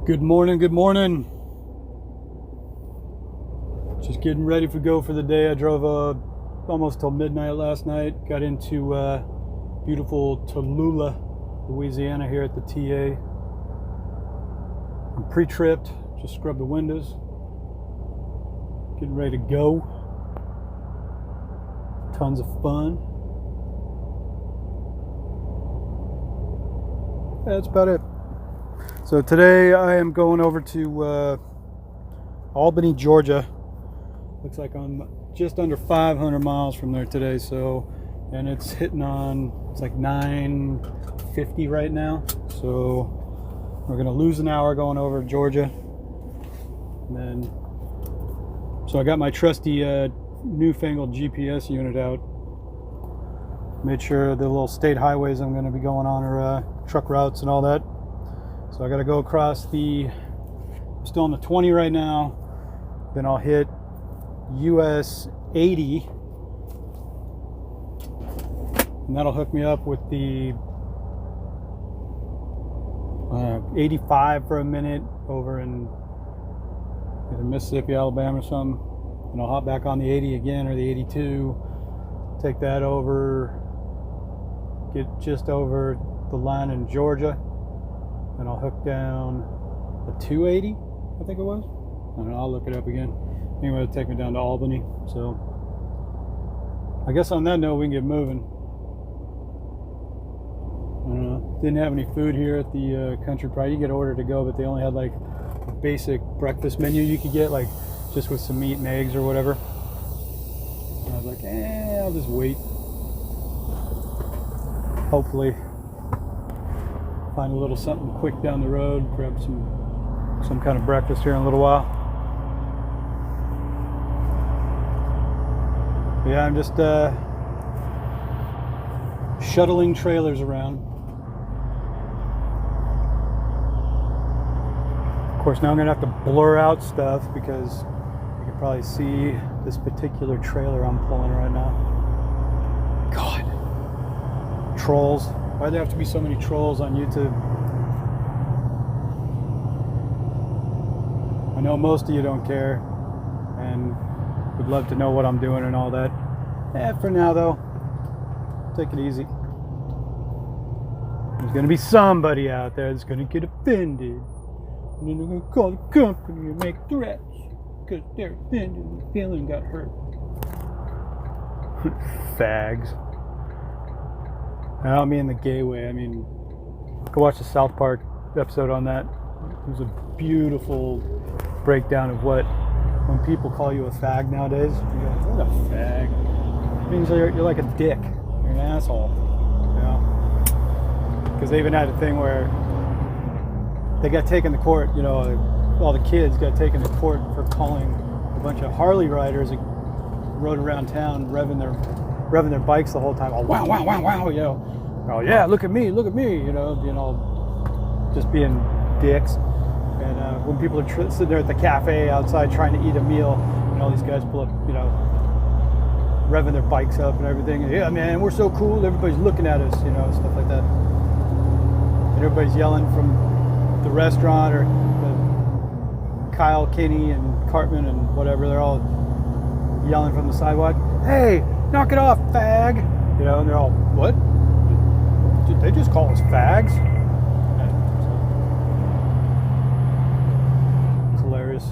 Good morning, good morning. Just getting ready to go for the day. I drove almost till midnight last night. Got into beautiful Tallulah, Louisiana here at the TA. I'm pre-tripped, just scrubbed the windows. Getting ready to go. Tons of fun. Yeah, that's about it. So today I am going over to Albany, Georgia. Looks like I'm just under 500 miles from there today. So, and it's hitting on, it's like 9:50 right now. So we're gonna lose an hour going over to Georgia. And then, so I got my trusty newfangled GPS unit out. Made sure the little state highways I'm gonna be going on are truck routes and all that. So I got to go across I'm still on the 20 right now. Then I'll hit US 80. And that'll hook me up with the 85 for a minute over in either Mississippi, Alabama or something. And I'll hop back on the 80 again, or the 82. Take that over. Get just over the line in Georgia. And I'll hook down the 280, I think it was. I don't know, I'll look it up again. Anyway, it'll take me down to Albany. So I guess on that note, we can get moving. I don't know. Didn't have any food here at the Country Pride. You get ordered to go, but they only had like a basic breakfast menu you could get, like just with some meat and eggs or whatever. And I was like, I'll just wait. Hopefully find a little something quick down the road, grab some kind of breakfast here in a little while. Yeah, I'm just shuttling trailers around. Of course, now I'm gonna have to blur out stuff because you can probably see this particular trailer I'm pulling right now. God, trolls. Why do there have to be so many trolls on YouTube? I know most of you don't care and would love to know what I'm doing and all that. For now though, take it easy. There's gonna be somebody out there that's gonna get offended. And then they're gonna call the company and make threats because they're offended and the feeling got hurt. Fags. I don't mean the gay way. I mean, go watch the South Park episode on that. It was a beautiful breakdown of when people call you a fag nowadays. You go, what a fag? It means you're like a dick. You're an asshole. You know? Because they even had a thing where they got taken to court. You know, all the kids got taken to court for calling a bunch of Harley riders that rode around town, revving their bikes the whole time. Oh, wow, wow, wow, wow, you know. Oh yeah, look at me, you know, just being dicks. And when people are sitting there at the cafe outside trying to eat a meal, and all these guys pull up, you know, revving their bikes up and everything. And, yeah, man, we're so cool. Everybody's looking at us, you know, stuff like that. And everybody's yelling from the restaurant, or Kyle, Kenny, and Cartman, and whatever. They're all yelling from the sidewalk. Hey, knock it off, fag. You know, and they're all, what? Did they just call us fags? It's hilarious.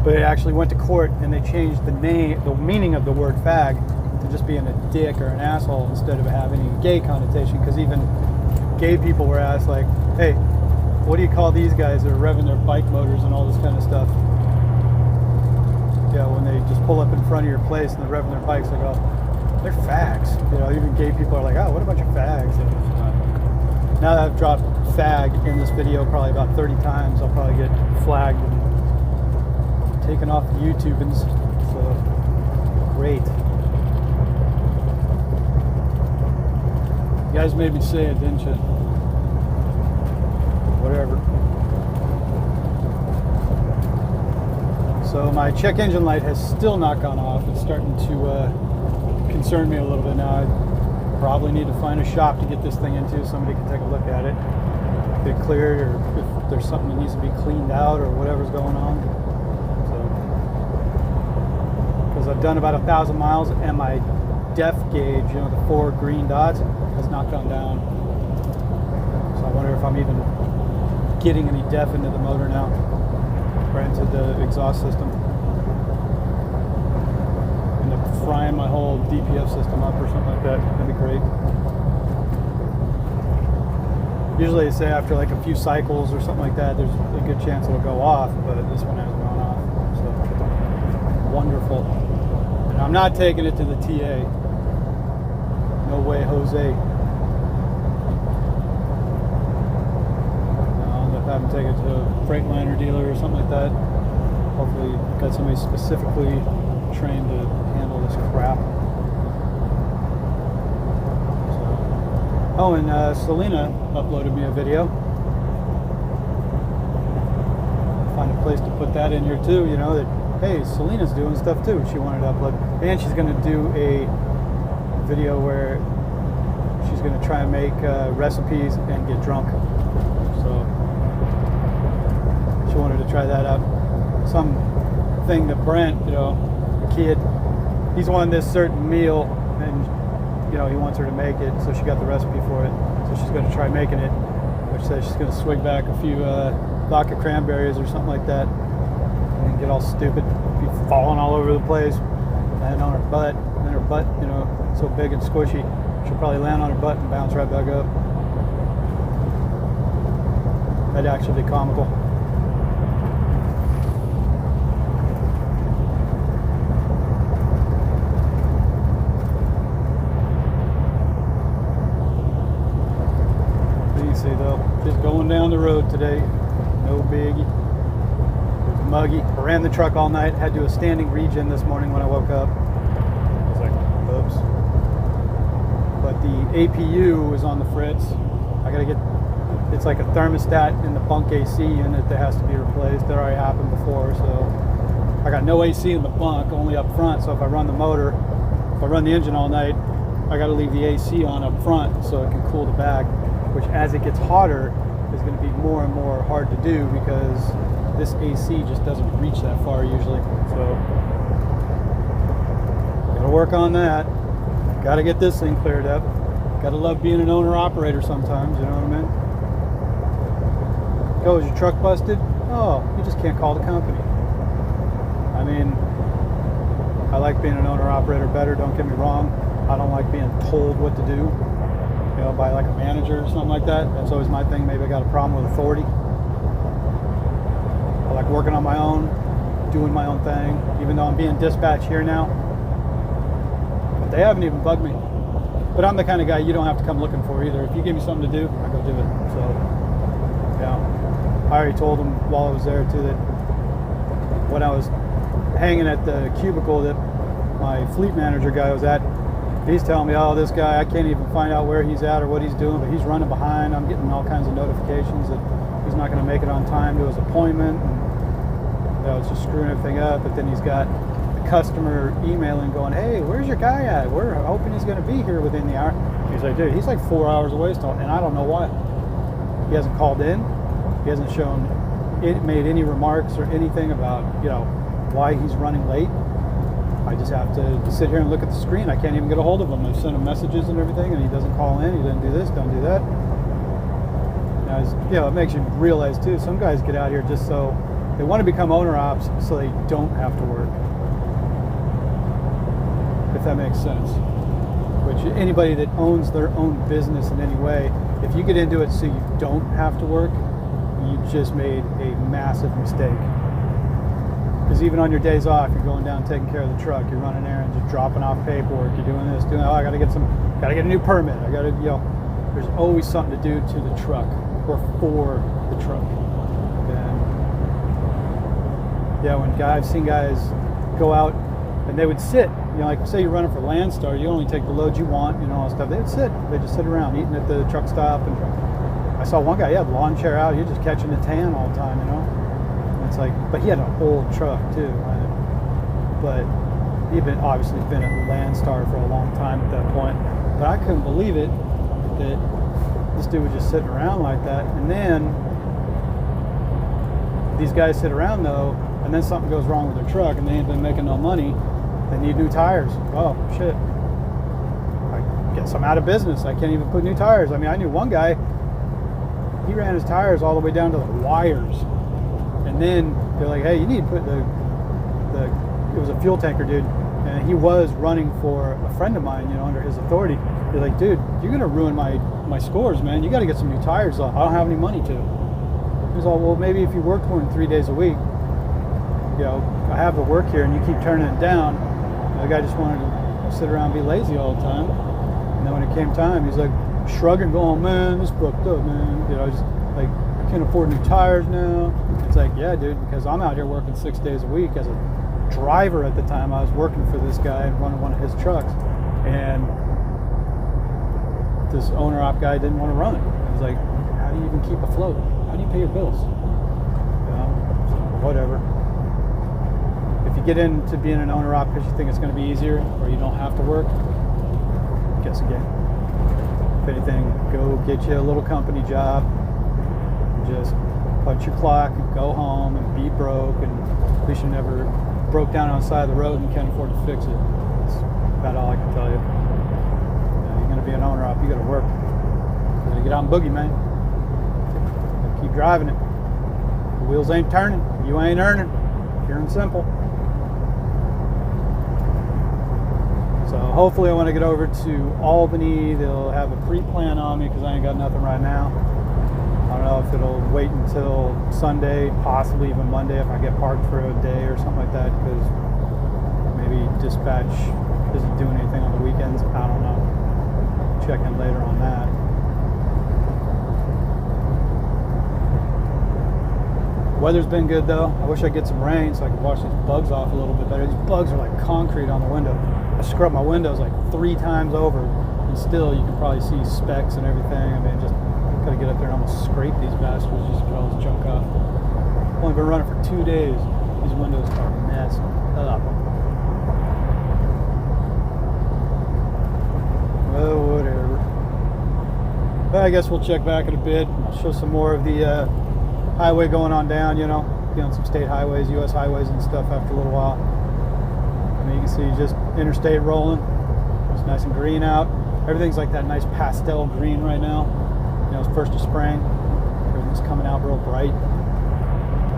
But it actually went to court and they changed the meaning of the word fag to just being a dick or an asshole instead of having a gay connotation. Because even gay people were asked, like, hey, what do you call these guys that are revving their bike motors and all this kind of stuff? Yeah, when they just pull up in front of your place and they're revving their bikes, like, oh, they're fags. You know, even gay people are like, oh, what a bunch of fags. Now that I've dropped fag in this video probably about 30 times, I'll probably get flagged and taken off the YouTubans. So, great. You guys made me say it, didn't you? Whatever. So my check engine light has still not gone off. It's starting to concern me a little bit now. I probably need to find a shop to get this thing into. Somebody can take a look at it. get cleared, or if there's something that needs to be cleaned out, or whatever's going on. So, because I've done about 1,000 miles, and my def gauge, you know, the 4 green dots, has not gone down. So I wonder if I'm even getting any def into the motor now, or into the exhaust system. End up frying my whole DPF system up or something like that. That'd be great. Usually they say after like a few cycles or something like that, there's a good chance it'll go off, but this one hasn't gone off. So wonderful. And I'm not taking it to the TA. No way, Jose. I'll end up having to take it to a Freightliner dealer or something like that. Hopefully got somebody specifically trained to handle this crap. Oh, and Selena uploaded me a video. Find a place to put that in here too, you know, that, hey, Selena's doing stuff too. She wanted to upload. And she's going to do a video where she's going to try and make recipes and get drunk. So she wanted to try that out. Some thing that Brent, you know, the kid, he's wanted this certain meal, and you know, he wants her to make it, so she got the recipe for it. So she's going to try making it, which says she's going to swig back a few vodka cranberries or something like that, and get all stupid, be falling all over the place, land on her butt, and then her butt, you know, so big and squishy, she'll probably land on her butt and bounce right back up. That'd actually be comical. See though, just going down the road today, no biggie. It was muggy. I ran the truck all night, had to do a standing regen this morning when I woke up. I was like, oops. But the APU is on the fritz. I gotta get, it's like a thermostat in the bunk AC unit that has to be replaced. That already happened before, so I got no AC in the bunk, only up front. So if I run the motor, if I run the engine all night, I gotta leave the AC on up front so it can cool the back. Which, as it gets hotter, is going to be more and more hard to do because this AC just doesn't reach that far usually. So, got to work on that. Got to get this thing cleared up. Got to love being an owner-operator sometimes, you know what I mean? Go, is your truck busted? Oh, you just can't call the company. I mean, I like being an owner-operator better, don't get me wrong. I don't like being told what to do. You know, by like a manager or something like that. That's always my thing. Maybe I got a problem with authority. I like working on my own, doing my own thing, even though I'm being dispatched here now. But they haven't even bugged me. But I'm the kind of guy you don't have to come looking for either. If you give me something to do, I go do it. So, yeah. I already told them while I was there too that when I was hanging at the cubicle that my fleet manager guy was at, he's telling me, oh, this guy, I can't even find out where he's at or what he's doing, but he's running behind. I'm getting all kinds of notifications that he's not going to make it on time to his appointment. And, you know, it's just screwing everything up. But then he's got the customer emailing going, hey, where's your guy at? We're hoping he's going to be here within the hour. He's like, dude, he's like 4 hours away still, and I don't know why. He hasn't called in. He hasn't made any remarks or anything about, you know, why he's running late. I just have to sit here and look at the screen. I can't even get a hold of him. I've sent him messages and everything, and he doesn't call in. He doesn't do this, don't do that. You know, it makes you realize too, some guys get out here just so they want to become owner ops so they don't have to work. If that makes sense. Which anybody that owns their own business in any way, if you get into it so you don't have to work, you just made a massive mistake. Because even on your days off, you're going down taking care of the truck, you're running errands, you're dropping off paperwork, you're doing this, doing that. Oh, I gotta get a new permit. I gotta, you know, there's always something to do to the truck or for the truck. And yeah, I've seen guys go out and they would sit, you know, like say you're running for Landstar, you only take the loads you want, you know, all that stuff. They would sit, they just sit around eating at the truck stop. And I saw one guy, he had a lawn chair out, he was just catching the tan all the time, you know. It's like, but he had an old truck too. But he'd obviously been at Landstar for a long time at that point. But I couldn't believe it that this dude was just sitting around like that. And then these guys sit around though, and then something goes wrong with their truck and they ain't been making no money. They need new tires. Oh shit, I guess I'm out of business. I can't even put new tires. I mean, I knew one guy, he ran his tires all the way down to the wires, and then they're like, hey, you need to put the it was a fuel tanker dude, and he was running for a friend of mine, you know, under his authority. They're like, dude, you're gonna ruin my scores, man. You got to get some new tires. I don't have any money to. He's all, well, maybe if you worked more than 3 days a week, you know, I have the work here and you keep turning it down. The guy just wanted to sit around and be lazy all the time. And then when it came time, he's like shrugging, going, man, this fucked up, man. You know, just like, I can't afford new tires now. It's like, yeah, dude, because I'm out here working 6 days a week as a driver at the time. I was working for this guy and running one of his trucks. And this owner-op guy didn't want to run it. I was like, how do you even keep afloat? How do you pay your bills? You know, so whatever. If you get into being an owner-op because you think it's going to be easier or you don't have to work, guess again. If anything, go get you a little company job. Just punch your clock and go home and be broke, and at least you never broke down on the side of the road and can't afford to fix it. That's about all I can tell you. You're going to be an owner-op, you got to work. You got to get out and boogie, man. Keep driving it. The wheels ain't turning. You ain't earning. Pure and simple. So hopefully I want to get over to Albany. They'll have a pre-plan on me because I ain't got nothing right now. I don't know if it'll wait until Sunday, possibly even Monday if I get parked for a day or something like that, because maybe dispatch isn't doing anything on the weekends. I don't know. Check in later on that. Weather's been good though. I wish I'd get some rain so I could wash these bugs off a little bit better. These bugs are like concrete on the window. I scrubbed my windows like 3 times over, and still you can probably see specks and everything. I mean, just gotta get up there and almost scrape these bastards just to get all this junk off. Only been running for 2 days. These windows are messed up. Well, whatever. But I guess we'll check back in a bit. I'll show some more of the highway going on down, you know, be on some state highways, U.S. highways and stuff after a little while. I mean, you can see just interstate rolling. It's nice and green out. Everything's like that nice pastel green right now. You know, it's first of spring. Everything's coming out real bright.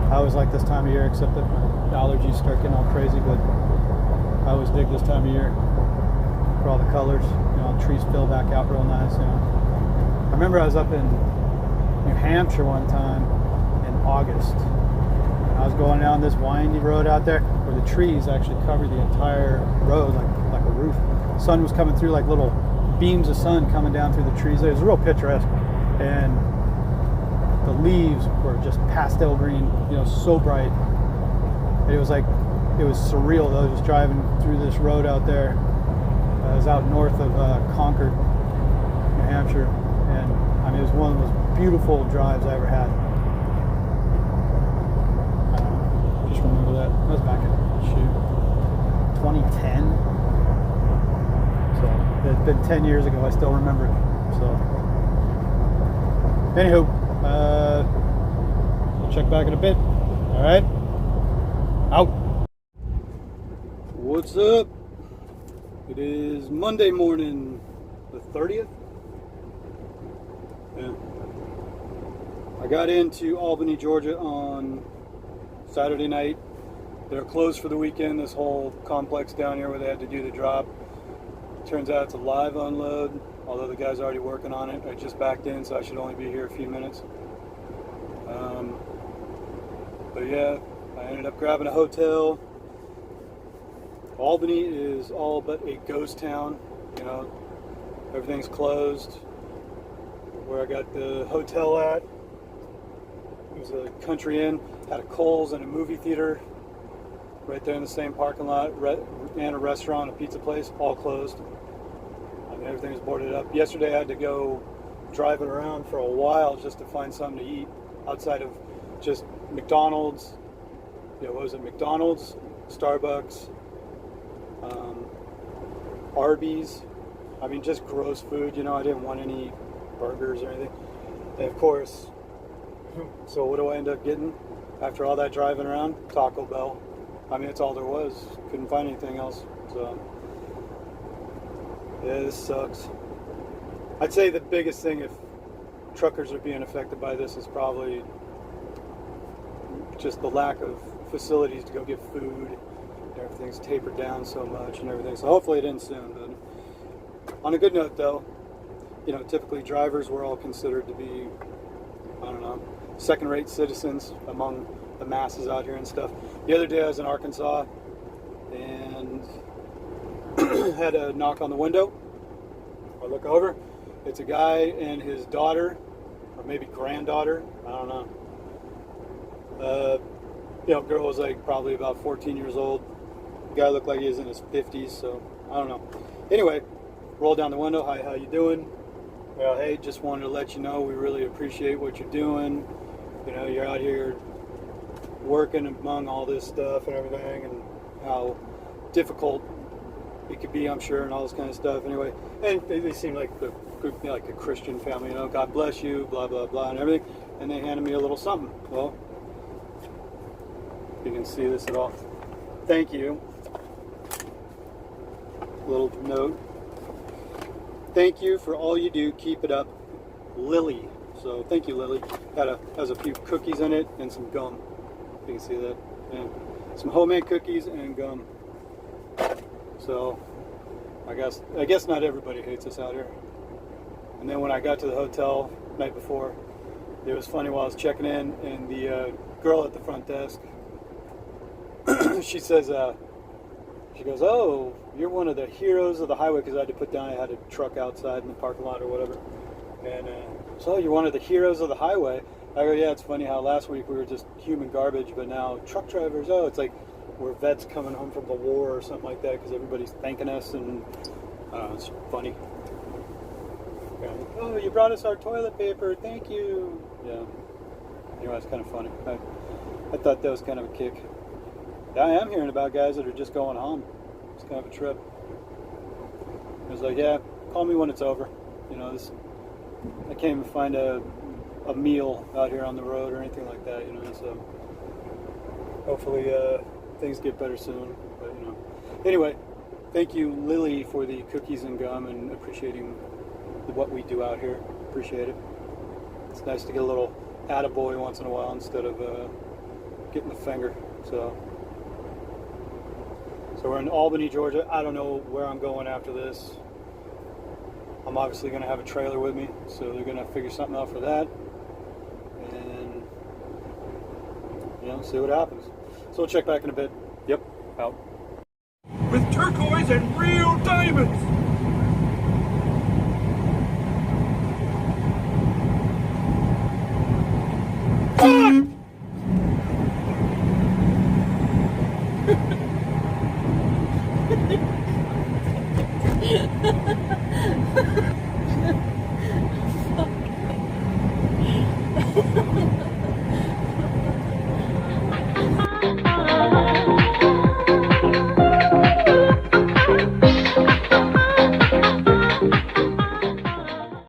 I always like this time of year, except that my allergies start getting all crazy, but I always dig this time of year for all the colors. You know, trees fill back out real nice, you know. I remember I was up in New Hampshire one time in August. I was going down this windy road out there where the trees actually covered the entire road like a roof. The sun was coming through, like little beams of sun coming down through the trees. It was real picturesque. And the leaves were just pastel green, you know, so bright. It was like, it was surreal though, just driving through this road out there. I was out north of Concord, New Hampshire. And I mean, it was one of the most beautiful drives I ever had. Just remember that. That was back in, 2010. So it's been 10 years ago. I still remember it. So, anywho, we'll check back in a bit. All right, out. What's up? It is Monday morning, the 30th. Yeah. I got into Albany, Georgia on Saturday night. They're closed for the weekend, this whole complex down here where they had to do the drop. Turns out it's a live unload, although the guy's already working on it. I just backed in, so I should only be here a few minutes. But yeah, I ended up grabbing a hotel. Albany is all but a ghost town, you know, everything's closed. Where I got the hotel at, it was a country inn, had a Kohl's and a movie theater right there in the same parking lot, and a restaurant, a pizza place, all closed. I mean, everything was boarded up. Yesterday I had to go driving around for a while just to find something to eat outside of just McDonald's. Yeah, what was it? McDonald's, Starbucks, Arby's. I mean, just gross food. You know, I didn't want any burgers or anything. And of course, so what do I end up getting after all that driving around? Taco Bell. I mean, it's all there was. Couldn't find anything else. So, yeah, this sucks. I'd say the biggest thing, if truckers are being affected by this, is probably just the lack of facilities to go get food. Everything's tapered down so much and everything. So hopefully it ends soon. But on a good note, though, you know, typically drivers were all considered to be, I don't know, second-rate citizens among the masses out here and stuff. The other day I was in Arkansas and had a knock on the window. I look over. It's a guy and his daughter, or maybe granddaughter. I don't know. You know, girl was like probably about 14 years old. The guy looked like he was in his 50s, so I don't know. Anyway, roll down the window. Hi, how you doing? Well, hey, just wanted to let you know we really appreciate what you're doing. You know, you're out here working among all this stuff and everything, and how difficult it could be, I'm sure, and all this kind of stuff. Anyway, and they seem like the group, you know, like a Christian family, you know, God bless you, blah, blah, blah, and everything. And they handed me a little something. Well, you can see this at all. Thank you. Little note. Thank you for all you do. Keep it up, Lily. So thank you, Lily. Has a few cookies in it and some gum. You can see that. And some homemade cookies and gum. So I guess not everybody hates us out here. And then when I got to the hotel night before, it was funny while I was checking in, and the girl at the front desk, she says, she goes, "Oh, you're one of the heroes of the highway," because I had a truck outside in the parking lot or whatever. And so, you're one of the heroes of the highway. I go, "Yeah, it's funny how last week we were just human garbage, but now truck drivers, oh, it's like we're vets coming home from the war or something like that, because everybody's thanking us," and I don't know, it's funny. "Oh, you brought us our toilet paper, thank you." Yeah. Anyway, it's kind of funny. I thought that was kind of a kick. I am hearing about guys that are just going home. It's kind of a trip. It was like, yeah, call me when it's over. You know, I can't even find a meal out here on the road or anything like that, you know, so hopefully things get better soon. But, you know. Anyway, thank you, Lily, for the cookies and gum and appreciating what we do out here. Appreciate it. It's nice to get a little attaboy once in a while instead of getting the finger. So we're in Albany, Georgia. I don't know where I'm going after this. I'm obviously going to have a trailer with me, so they're going to figure something out for that. And, you know, see what happens. So we'll check back in a bit. Yep, out. With turquoise and real diamonds! Fuck!